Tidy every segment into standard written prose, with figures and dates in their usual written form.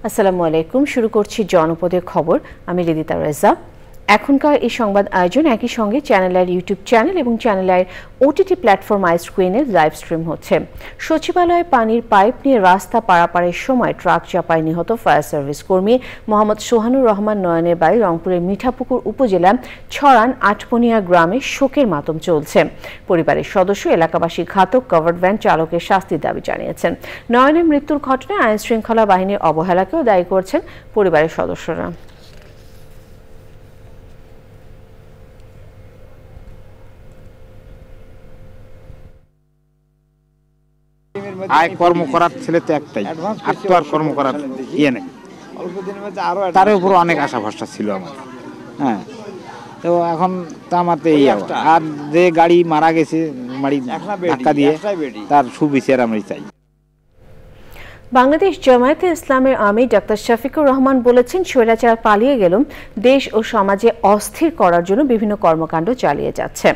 আসসালামু আলাইকুম। শুরু করছি জনপদের খবর। আমি রিদিতা রেজা। এখনকার এই সংবাদ আয়োজন একই সঙ্গে চ্যানেলের ইউটিউব চ্যানেল এবং চ্যানেলের ওটিটি প্ল্যাটফর্ম আইস্ক্রিনে লাইভ স্ট্রিম হচ্ছে। সচিবালয়ে পানির পাইপ নিয়ে রাস্তা পারাপারের সময় ট্রাক চাপায় নিহত ফায়ার সার্ভিস কর্মী মোহাম্মদ সোহানুর রহমান নয়নের বাড়ি রংপুরের মিঠাপুকুর উপজেলা ছড়ান আটপনিয়া গ্রামে শোকের মাতম চলছে। পরিবারের সদস্য এলাকাবাসী ঘাতক কভার্ড ভ্যান চালকের শাস্তির দাবি জানিয়েছেন। নয়নের মৃত্যুর ঘটনায় আইন শৃঙ্খলা বাহিনীর অবহেলাকেও দায়ী করছেন পরিবারের সদস্যরা। আয় কর্ম করার ছেলে তো একটাই, আর তো আর কর্ম করার ইয়ে নেই। তার উপর অনেক আশা ভরসা ছিল আমার। হ্যাঁ, তো এখন তো আমার তো এই আর যে গাড়ি মারা গেছে গাড়ি ধাক্কা দিয়ে তার সুবিচার আমি চাই। বাংলাদেশ জামায়াতে ইসলামের আমির ডাক্তার শফিকুর রহমান বলেছেন, স্বৈরাচার পালিয়ে গেলেও দেশ ও সমাজে অস্থির করার জন্য বিভিন্ন কর্মকাণ্ড চালিয়ে যাচ্ছে।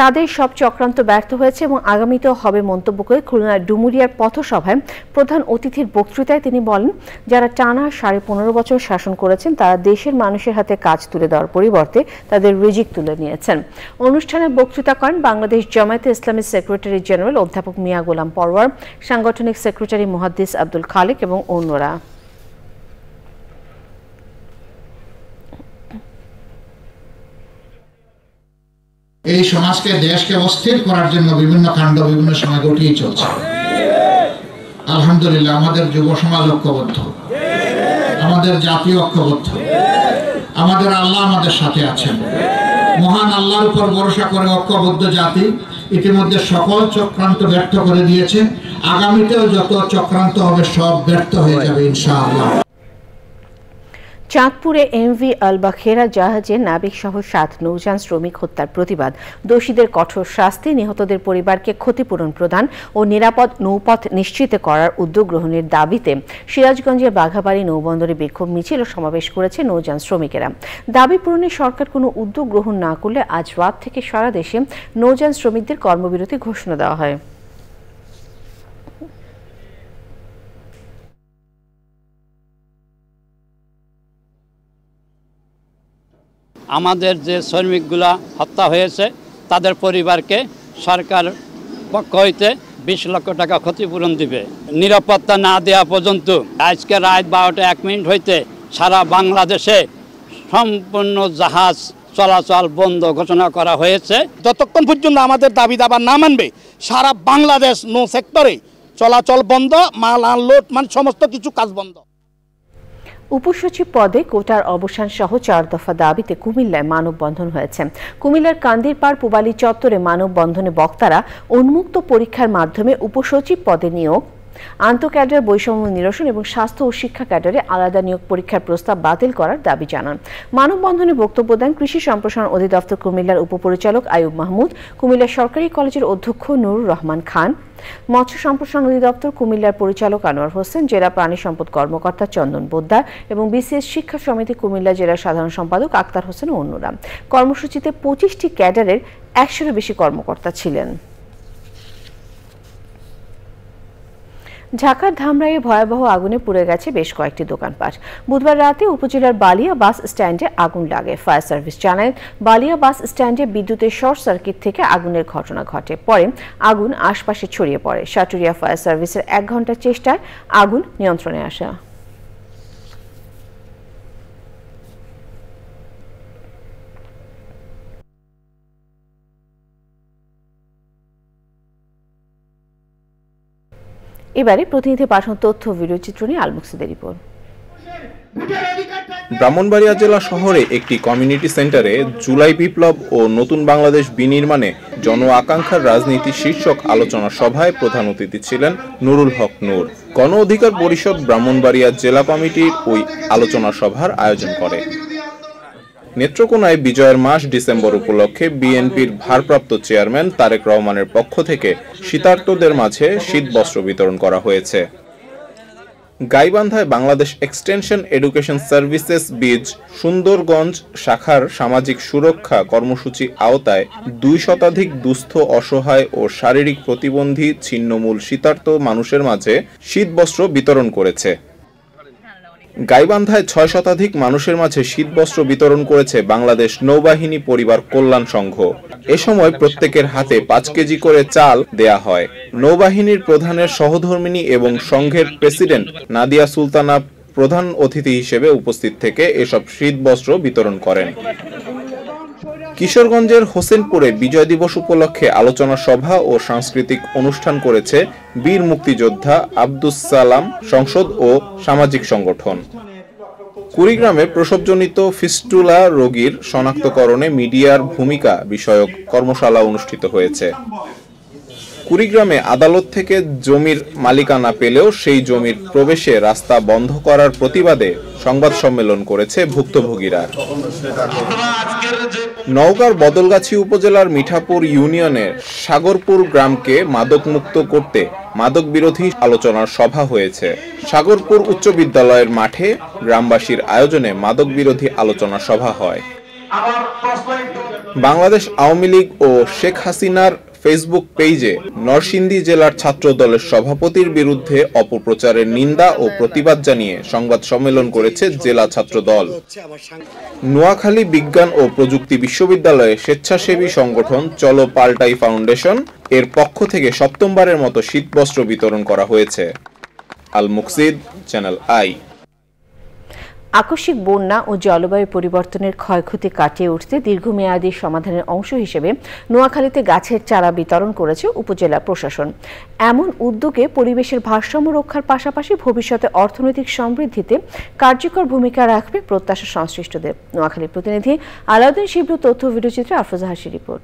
তাদের সব চক্রান্ত ব্যর্থ হয়েছে এবং আগামীতেও হবে মন্তব্য করে খুলনার ডুমুরিয়ার পথসভায় প্রধান অতিথির বক্তৃতায় তিনি বলেন, যারা টানা 15.5 বছর শাসন করেছেন তারা দেশের মানুষের হাতে কাজ তুলে দেওয়ার পরিবর্তে তাদের রিজিক তুলে নিয়েছেন। অনুষ্ঠানে বক্তৃতা করেন বাংলাদেশ জামায়াতে ইসলামের সেক্রেটারি জেনারেল অধ্যাপক মিয়া গোলাম পরওয়ার, সাংগঠনিক সেক্রেটারি মুহাদ্দিস আব্দুল খালেক এবং অন্যরা। এই সমাজকে দেশকে অস্থির করার জন্য বিভিন্ন কাণ্ড বিভিন্ন সময় ঘটিয়ে চলছে। আলহামদুলিল্লাহ আমাদের যুব সমাজ ঐক্যবদ্ধ, আমাদের জাতীয় ঐক্যবদ্ধ, আমাদের আল্লাহ আমাদের সাথে আছেন। মহান আল্লাহর উপর ভরসা করে ঐক্যবদ্ধ জাতি ইতিমধ্যে সকল চক্রান্ত ব্যর্থ করে দিয়েছে। আগামীতেও যত চক্রান্ত হবে সব ব্যর্থ হয়ে যাবে ইনশাআল্লাহ। চাঁদপুরে এমভি আল বাখেরা জাহাজের নাবিক সহ 7 নৌযান শ্রমিক হত্যার প্রতিবাদ, দোষীদের কঠোর শাস্তি, নিহতদের পরিবারকে ক্ষতিপূরণ প্রদান ও নিরাপদ নৌপথ নিশ্চিত করার উদ্যোগ গ্রহণের দাবিতে সিরাজগঞ্জের বাঘাবাড়ী নৌবন্দরে বিক্ষোভ মিছিল ও সমাবেশ করেছে নৌযান শ্রমিকেরা। দাবি পূরণে সরকার কোনো উদ্যোগ গ্রহণ না করলে আজ রাত থেকে সারা দেশে নৌযান শ্রমিকদের কর্মবিরতি ঘোষণা দেওয়া হয়। আমাদের যে শ্রমিকগুলা হত্যা হয়েছে তাদের পরিবারকে সরকার পক্ষ হইতে 20 লক্ষ টাকা ক্ষতিপূরণ দিবে। নিরাপত্তা না দেওয়া পর্যন্ত আজকে রাত 12টা 1 মিনিট হইতে সারা বাংলাদেশে সম্পূর্ণ জাহাজ চলাচল বন্ধ ঘোষণা করা হয়েছে। যতক্ষণ পর্যন্ত আমাদের দাবি দাবা না মানবে সারা বাংলাদেশ নৌ সেক্টরে চলাচল বন্ধ, মাল আনলোড সমস্ত কিছু কাজ বন্ধ। উপসচিব পদে কোটার অবসান সহ 4 দফা দাবিতে কুমিল্লায় মানববন্ধন হয়েছে। কুমিল্লার কান্দিরপাড় পুবালী চত্বরে মানববন্ধনে বক্তারা উন্মুক্ত পরীক্ষার মাধ্যমে উপসচিব পদে নিয়োগ, আন্তঃক্যাডার বৈষম্য নিরসন এবং স্বাস্থ্য ও শিক্ষা ক্যাডারে আলাদা নিয়োগ পরীক্ষার প্রস্তাব বাতিল করার দাবি জানান। মানববন্ধনে বক্তব্য দেন কৃষি সম্প্রসারণ অধিদপ্তর কুমিল্লার উপপরিচালক আয়ুব মাহমুদ, কুমিল্লা সরকারি কলেজের অধ্যক্ষ নুরুর রহমান খান, মৎস্য সম্প্রসারণ অধিদপ্তর কুমিল্লার পরিচালক আনোয়ার হোসেন, জেলা প্রাণী সম্পদ কর্মকর্তা চন্দন বোদ্দার এবং বিসিএস শিক্ষা সমিতি কুমিল্লা জেলার সাধারণ সম্পাদক আক্তার হোসেন ও অন্যরা। কর্মসূচিতে 25টি ক্যাডারের 100-এরও বেশি কর্মকর্তা ছিলেন। ঢাকার ধামরাইয়ে ভয়াবহ আগুনে পুড়ে গেছে বেশ কয়েকটি দোকানপাট। বুধবার রাতে উপজেলার বালিয়া বাস স্ট্যান্ডে আগুন লাগে। ফায়ার সার্ভিস জানায়, বালিয়া বাস স্ট্যান্ডে বিদ্যুতের শর্ট সার্কিট থেকে আগুনের ঘটনা ঘটে। পরে আগুন আশপাশে ছড়িয়ে পড়ে। সাটুরিয়া ফায়ার সার্ভিসের 1 ঘন্টার চেষ্টায় আগুন নিয়ন্ত্রণে আসে। এবারে প্রতিনিধি পাঠানো তথ্য ভিডিও চিত্র নিয়ে আলমুকসিদের রিপোর্ট। ব্রাহ্মণবাড়িয়া জেলা শহরে একটি কমিউনিটি সেন্টারে জুলাই বিপ্লব ও নতুন বাংলাদেশ বিনির্মাণে জন আকাঙ্ক্ষার রাজনীতি শীর্ষক আলোচনা সভায় প্রধান অতিথি ছিলেন নুরুল হক নূর। গণ অধিকার পরিষদ ব্রাহ্মণবাড়িয়া জেলা কমিটির ওই আলোচনা সভার আয়োজন করে। নেত্রকোনায় বিজয়ের মাস ডিসেম্বর উপলক্ষে বিএনপির ভারপ্রাপ্ত চেয়ারম্যান তারেক রহমানের পক্ষ থেকে শীতার্তদের মাঝে শীতবস্ত্র বিতরণ করা হয়েছে। গাইবান্ধায় বাংলাদেশ এক্সটেনশন এডুকেশন সার্ভিসেস বীজ সুন্দরগঞ্জ শাখার সামাজিক সুরক্ষা কর্মসূচি আওতায় 2 শতাধিক দুস্থ, অসহায় ও শারীরিক প্রতিবন্ধী ছিন্নমূল শীতার্ত মানুষের মাঝে শীতবস্ত্র বিতরণ করেছে। গাইবান্ধায় ৬ শতাধিক মানুষের মাঝে শীতবস্ত্র বিতরণ করেছে বাংলাদেশ নৌবাহিনী পরিবার কল্যাণ সংঘ। এ সময় প্রত্যেকের হাতে ৫ কেজি করে চাল দেয়া হয়। নৌবাহিনীর প্রধানের সহধর্মিণী এবং সংঘের প্রেসিডেন্ট নাদিয়া সুলতানা প্রধান অতিথি হিসেবে উপস্থিত থেকে এসব শীতবস্ত্র বিতরণ করেন। কিশোরগঞ্জের হোসেনপুরে বিজয় দিবস উপলক্ষে আলোচনা সভা ও সাংস্কৃতিক অনুষ্ঠান করেছে বীর মুক্তিযোদ্ধা আব্দুস সালাম সংসদ ও সামাজিক সংগঠন। কুড়িগ্রামে প্রসবজনিত ফিস্টুলা রোগীর শনাক্তকরণে মিডিয়ার ভূমিকা বিষয়ক কর্মশালা অনুষ্ঠিত হয়েছে। কুড়িগ্রামে আদালত থেকে জমির মালিকানা পেলেও সেই জমির প্রবেশে রাস্তা বন্ধ করার প্রতিবাদে সংবাদ সম্মেলন করেছে ভুক্তভোগীরা। নওগাঁর বদলগাছি উপজেলার মিঠাপুর ইউনিয়নের সাগরপুর গ্রামকে মাদকমুক্ত করতে মাদক বিরোধী আলোচনার সভা হয়েছে। সাগরপুর উচ্চ বিদ্যালয়ের মাঠে গ্রামবাসীর আয়োজনে মাদক বিরোধী আলোচনা সভা হয়। বাংলাদেশ আওয়ামী লীগ ও শেখ হাসিনার ফেসবুক পেজে নরসিংদী জেলার ছাত্র দলের সভাপতির বিরুদ্ধে অপপ্রচারের নিন্দা ও প্রতিবাদ জানিয়ে সংবাদ সম্মেলন করেছে জেলা ছাত্র দল। নোয়াখালী বিজ্ঞান ও প্রযুক্তি বিশ্ববিদ্যালয়ে স্বেচ্ছাসেবী সংগঠন চলো পাল্টাই ফাউন্ডেশন এর পক্ষ থেকে সপ্তমবারের মতো শীতবস্ত্র বিতরণ করা হয়েছে। আল মুকসিদ, চ্যানেল আই। আকস্মিক বন্যা ও জলবায়ু পরিবর্তনের ক্ষয়ক্ষতি কাটিয়ে উঠতে দীর্ঘমেয়াদী সমাধানের অংশ হিসেবে নোয়াখালীতে গাছের চারা বিতরণ করেছে উপজেলা প্রশাসন। এমন উদ্যোগে পরিবেশের ভারসাম্য রক্ষার পাশাপাশি ভবিষ্যতে অর্থনৈতিক সমৃদ্ধিতে কার্যকর ভূমিকা রাখবে প্রত্যাশা সংশ্লিষ্টদের। নোয়াখালী প্রতিনিধি আলাউদ্দিন শিবলু তথ্য ভিডিওচিত্রে আফরোজা হাসির রিপোর্ট।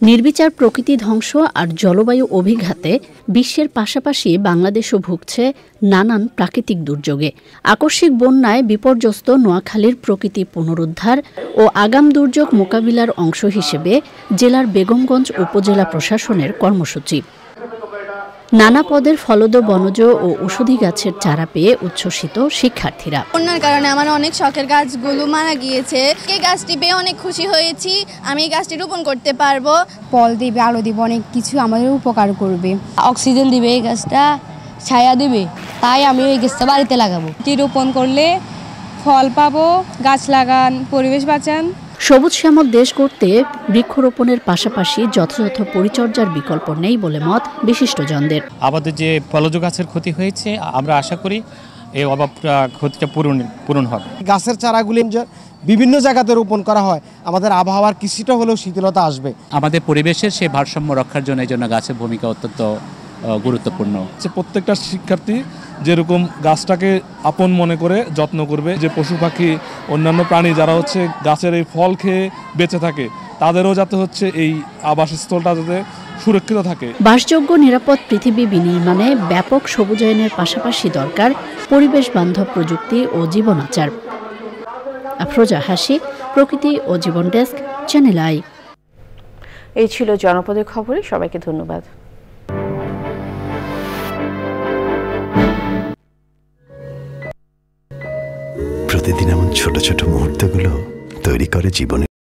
নির্বিচার প্রকৃতি ধ্বংস আর জলবায়ু অভিঘাতে বিশ্বের পাশাপাশি বাংলাদেশও ভুগছে নানান প্রাকৃতিক দুর্যোগে। আকস্মিক বন্যায় বিপর্যস্ত নোয়াখালীর প্রকৃতি পুনরুদ্ধার ও আগাম দুর্যোগ মোকাবিলার অংশ হিসেবে জেলার বেগমগঞ্জ উপজেলা প্রশাসনের কর্মসূচি। নানা পদের ফলদ বনজ ও ঔষধি গাছের চারা পেয়ে উচ্ছ্বসিত শিক্ষার্থীরা। বন্যার কারণে আমার অনেক শখের গাছগুলো মারা গিয়েছে। এই গাছটি পেয়ে অনেক খুশি হয়েছি। আমি এই গাছটি রোপণ করতে পারবো। ফল দিবে, আলো দিবে, অনেক কিছু আমাদের উপকার করবে। অক্সিজেন দিবে, এই গাছটা ছায়া দিবে, তাই আমি এই গাছটা বাড়িতে লাগাবো। এটি রোপণ করলে ফল পাবো। গাছ লাগান, পরিবেশ বাঁচান। সবুজ শ্যামল দেশ গড়তে বৃক্ষরোপণের পাশাপাশি যথাযথ পরিচর্যার বিকল্প নেই বলে মত বিশিষ্টজনদের। আমাদের যে ফলজ গাছের ক্ষতি হয়েছে, আমরা আশা করি এই ক্ষতিটা পূরণ হবে। গাছের চারাগুলি বিভিন্ন জায়গাতে রোপণ করা হয়, আমাদের আবহাওয়ার কিছুটা হলেও শীতলতা আসবে। আমাদের পরিবেশের সেই ভারসাম্য রক্ষার জন্য এই জন্য গাছের ভূমিকা অত্যন্ত গুরুত্বপূর্ণ। প্রত্যেকটা শিক্ষার্থী যেরকম গাছটাকে আপন মনে করে যত্ন করবে, যে পশু পাখি অন্যান্য প্রাণী যারা হচ্ছে গাছের এই ফল খেয়ে বেঁচে থাকে, তাদেরও যাতে হচ্ছে এই আবাসস্থলটা যাতে সুরক্ষিত থাকে। বাসযোগ্য নিরাপদ পৃথিবী বিনির্মাণে ব্যাপক সবুজায়নের পাশাপাশি দরকার পরিবেশ বান্ধব প্রযুক্তি ও জীবনাচার। আফরোজা হাসি, প্রকৃতি ও জীবন ডেস্ক, চ্যানেল আই। এই ছিল জনপদের খবরে। সবাইকে ধন্যবাদ। প্রতিদিন এমন ছোট ছোট মুহূর্তগুলো তৈরি করে জীবনে